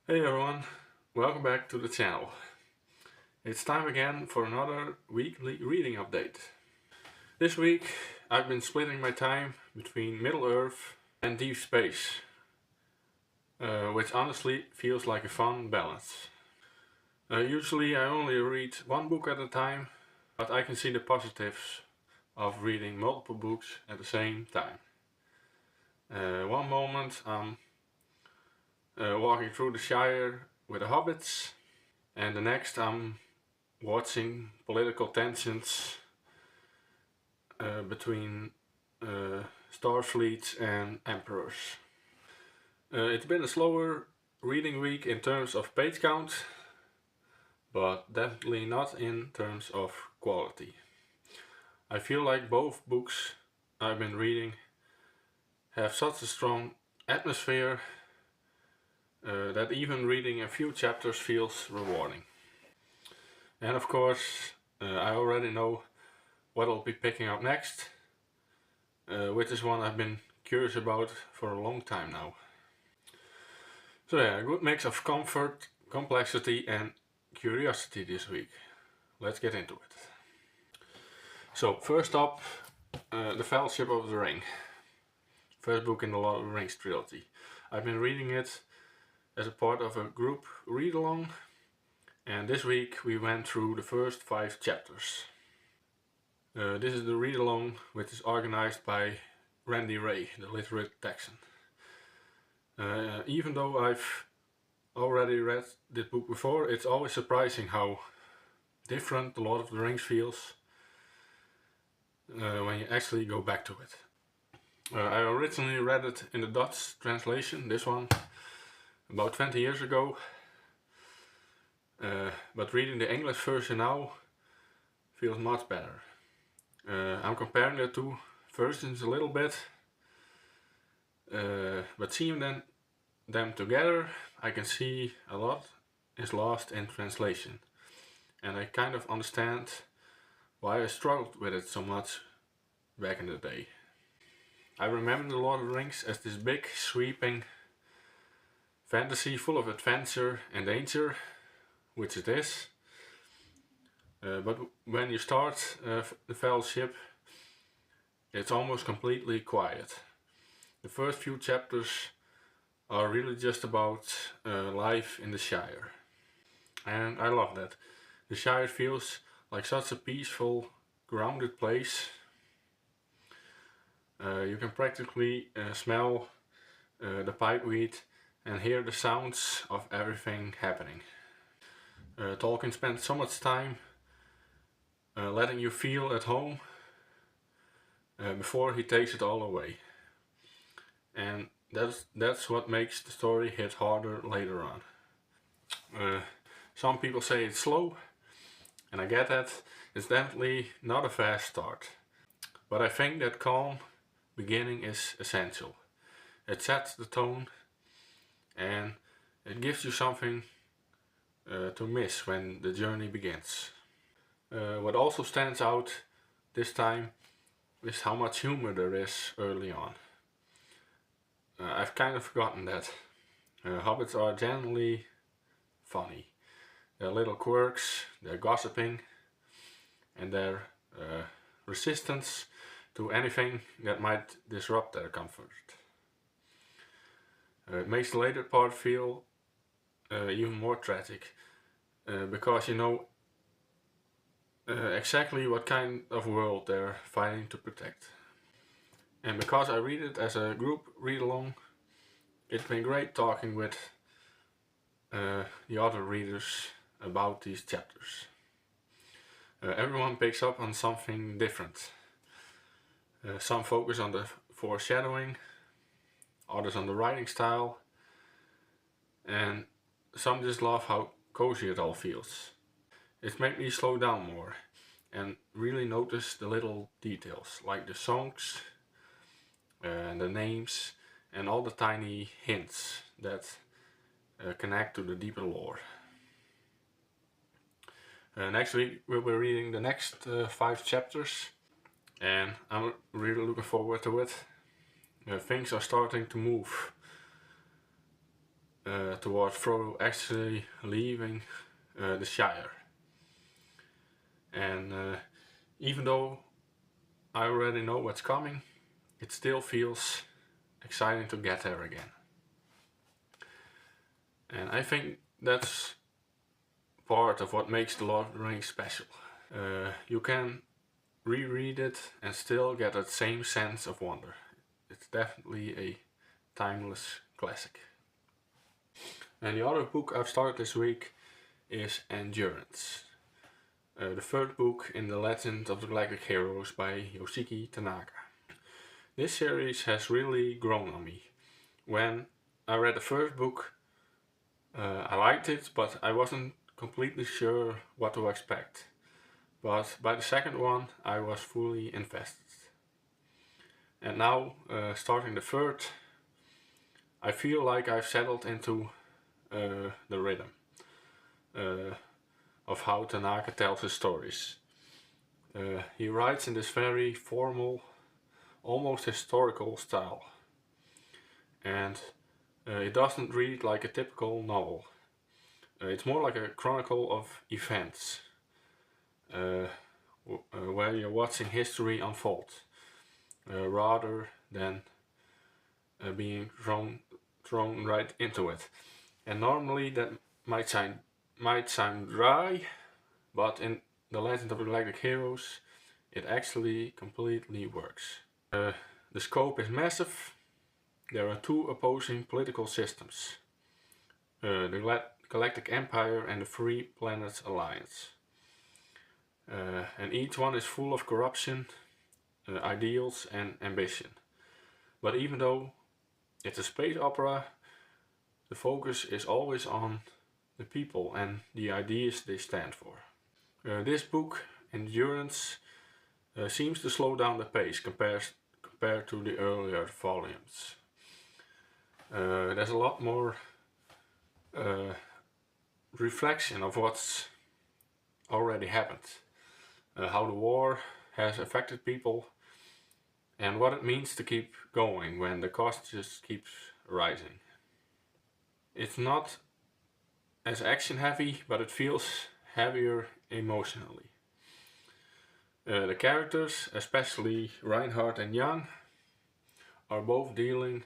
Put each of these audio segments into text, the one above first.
Hey everyone, welcome back to the channel. It's time again for another weekly reading update. This week I've been splitting my time between Middle-earth and deep space, which honestly feels like a fun balance. Usually I only read one book at a time, but I can see the positives of reading multiple books at the same time. One moment I'm walking through the Shire with the hobbits, and the next I'm watching political tensions between starfleets and emperors. It's been a slower reading week in terms of page count, but definitely not in terms of quality. I feel like both books I've been reading have such a strong atmosphere that even reading a few chapters feels rewarding. And of course, I already know what I'll be picking up next, which is one I've been curious about for a long time now. So yeah, a good mix of comfort, complexity and curiosity this week. Let's get into it. So first up, The Fellowship of the Ring. First book in the Lord of the Rings trilogy. I've been reading it as a part of a group read-along, and this week we went through the first 5 chapters. This is the read-along which is organized by Randy Ray, the literate Texan. Even though I've already read this book before, it's always surprising how different The Lord of the Rings feels when you actually go back to it. I originally read it in the Dutch translation, this one, about 20 years ago, but reading the English version now feels much better. I'm comparing the two versions a little bit, but seeing them together, I can see a lot is lost in translation, and I kind of understand why I struggled with it so much back in the day. I remember The Lord of the Rings as this big, sweeping fantasy full of adventure and danger, which it is. But when you start the Fellowship, it's almost completely quiet. The first few chapters are really just about life in the Shire. And I love that. The Shire feels like such a peaceful, grounded place. You can practically smell the pipeweed and hear the sounds of everything happening. Tolkien spent so much time letting you feel at home before he takes it all away. And that's what makes the story hit harder later on. Some people say it's slow, and I get that. It's definitely not a fast start. But I think that calm beginning is essential. It sets the tone and it gives you something to miss when the journey begins. What also stands out this time is how much humor there is early on. I've kind of forgotten that. Hobbits are generally funny. Their little quirks, their gossiping, and their resistance to anything that might disrupt their comfort. It makes the later part feel even more tragic, because you know exactly what kind of world they're fighting to protect. And because I read it as a group read-along, it's been great talking with the other readers about these chapters. Everyone picks up on something different. Some focus on the foreshadowing, others on the writing style, and some just love how cozy it all feels. It's made me slow down more and really notice the little details, like the songs, and the names, and all the tiny hints that connect to the deeper lore. Next week we'll be reading the next 5 chapters, and I'm really looking forward to it. Things are starting to move towards Frodo actually leaving the Shire. And even though I already know what's coming, it still feels exciting to get there again. And I think that's part of what makes The Lord of the Rings special. You can reread it and still get that same sense of wonder. It's definitely a timeless classic. And the other book I've started this week is Endurance, the third book in the Legend of the Galactic Heroes by Yoshiki Tanaka. This series has really grown on me. When I read the first book, I liked it, but I wasn't completely sure what to expect. But by the second one, I was fully invested. And now, starting the third, I feel like I've settled into the rhythm of how Tanaka tells his stories. He writes in this very formal, almost historical style. And it doesn't read like a typical novel. It's more like a chronicle of events, where you're watching history unfold, rather than being thrown right into it. And normally that might sound dry, but in The Legend of the Galactic Heroes, it actually completely works. The scope is massive. There are two opposing political systems, the Galactic Empire and the Free Planets Alliance. And each one is full of corruption, ideals and ambition. But even though it's a space opera, the focus is always on the people and the ideas they stand for. This book, Endurance, seems to slow down the pace compared to the earlier volumes. There's a lot more reflection of what's already happened, how the war has affected people, and what it means to keep going when the cost just keeps rising. It's not as action heavy, but it feels heavier emotionally. The characters, especially Reinhardt and Young, are both dealing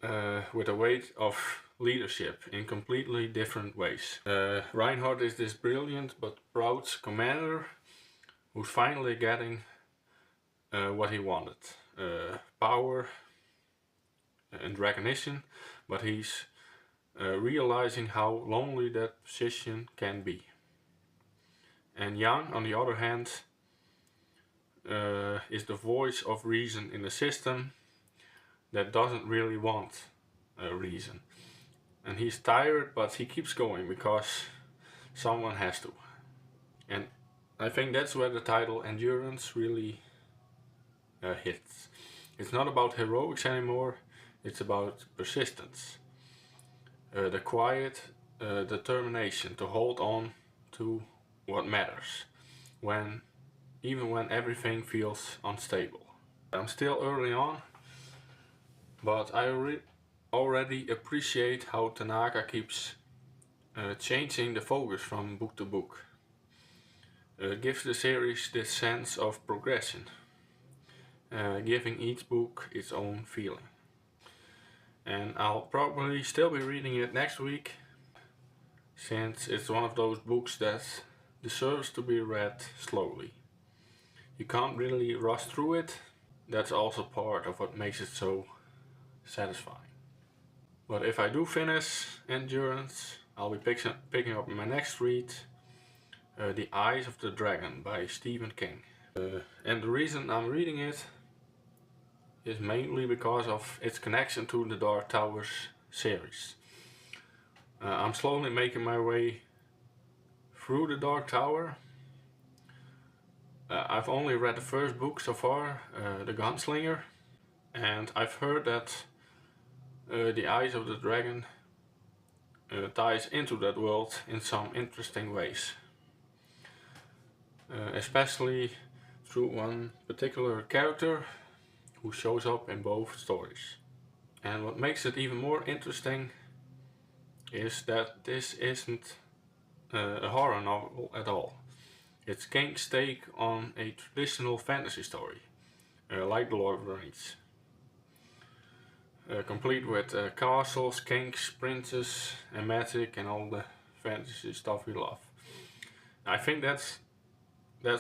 with a weight of leadership in completely different ways. Reinhardt is this brilliant but proud commander who's finally getting what he wanted. Power and recognition, but he's realizing how lonely that position can be. And Yang, on the other hand, is the voice of reason in a system that doesn't really want reason. And he's tired, but he keeps going because someone has to. And I think that's where the title Endurance really hits. It's not about heroics anymore, it's about persistence. The quiet determination to hold on to what matters, even when everything feels unstable. I'm still early on, but I already appreciate how Tanaka keeps changing the focus from book to book. It gives the series this sense of progression, giving each book its own feeling. And I'll probably still be reading it next week, since it's one of those books that deserves to be read slowly. You can't really rush through it. That's also part of what makes it so satisfying. But if I do finish Endurance, I'll be picking up my next read, The Eyes of the Dragon by Stephen King. And the reason I'm reading it is mainly because of its connection to the Dark Towers series. I'm slowly making my way through the Dark Tower. I've only read the first book so far, The Gunslinger, and I've heard that The Eyes of the Dragon ties into that world in some interesting ways. Especially through one particular character who shows up in both stories. And what makes it even more interesting is that this isn't a horror novel at all. It's King's take on a traditional fantasy story, like The Lord of the Rings. Complete with castles, kings, princes, and magic, and all the fantasy stuff we love. I think that's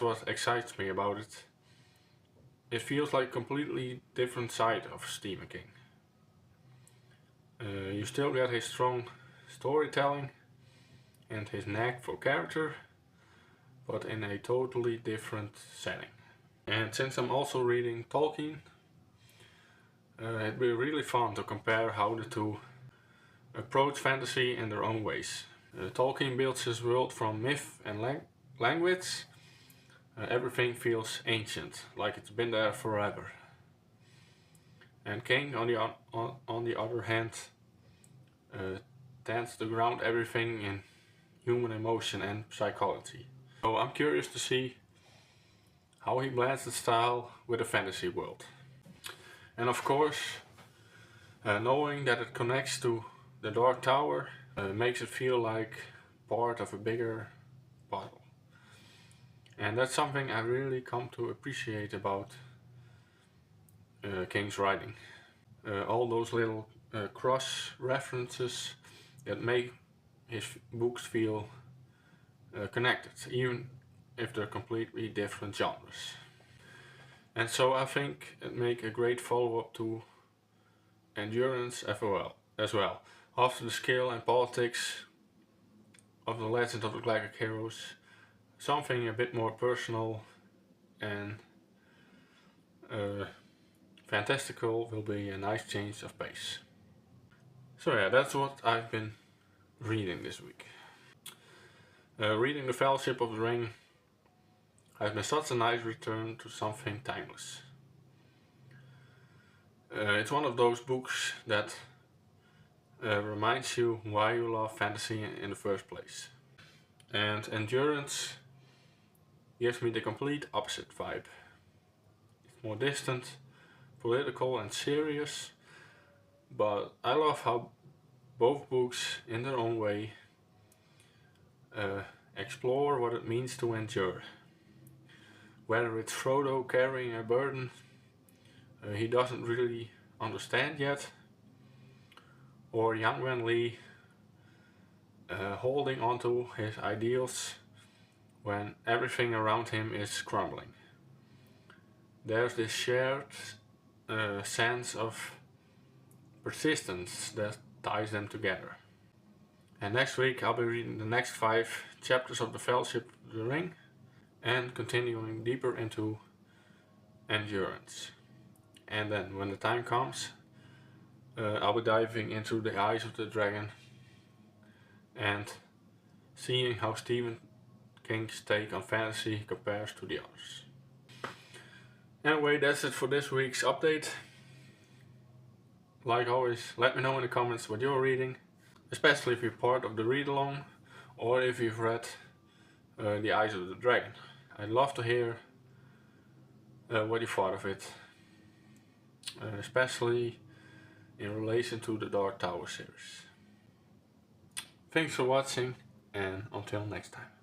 what excites me about it. It feels like a completely different side of Stephen King. You still get his strong storytelling and his knack for character, but in a totally different setting. And since I'm also reading Tolkien, it'd be really fun to compare how the two approach fantasy in their own ways. Tolkien builds his world from myth and language. Everything feels ancient, like it's been there forever. And King, on the other hand, tends to ground everything in human emotion and psychology. So I'm curious to see how he blends the style with a fantasy world. And of course, knowing that it connects to the Dark Tower makes it feel like part of a bigger puzzle. And that's something I really come to appreciate about King's writing. All those little cross references that make his books feel connected, even if they're completely different genres. And so I think it make a great follow-up to Endurance as well. After the skill and politics of the Legend of the Galactic Heroes, something a bit more personal and fantastical will be a nice change of pace. So yeah, that's what I've been reading this week. Reading The Fellowship of the Ring has been such a nice return to something timeless. It's one of those books that reminds you why you love fantasy in the first place. And Endurance gives me the complete opposite vibe. It's more distant, political and serious, but I love how both books, in their own way, explore what it means to endure. Whether it's Frodo carrying a burden he doesn't really understand yet, or Yang Wen Li holding onto his ideals when everything around him is crumbling. There's this shared sense of persistence that ties them together. And next week I'll be reading the next 5 chapters of The Fellowship of the Ring and continuing deeper into Endurance. And then when the time comes, I'll be diving into The Eyes of the Dragon and seeing how Stephen King's take on fantasy compares to the others. Anyway, that's it for this week's update. Like always, let me know in the comments what you're reading, especially if you're part of the read-along or if you've read The Eyes of the Dragon. I'd love to hear what you thought of it, especially in relation to the Dark Tower series. Thanks for watching, and until next time.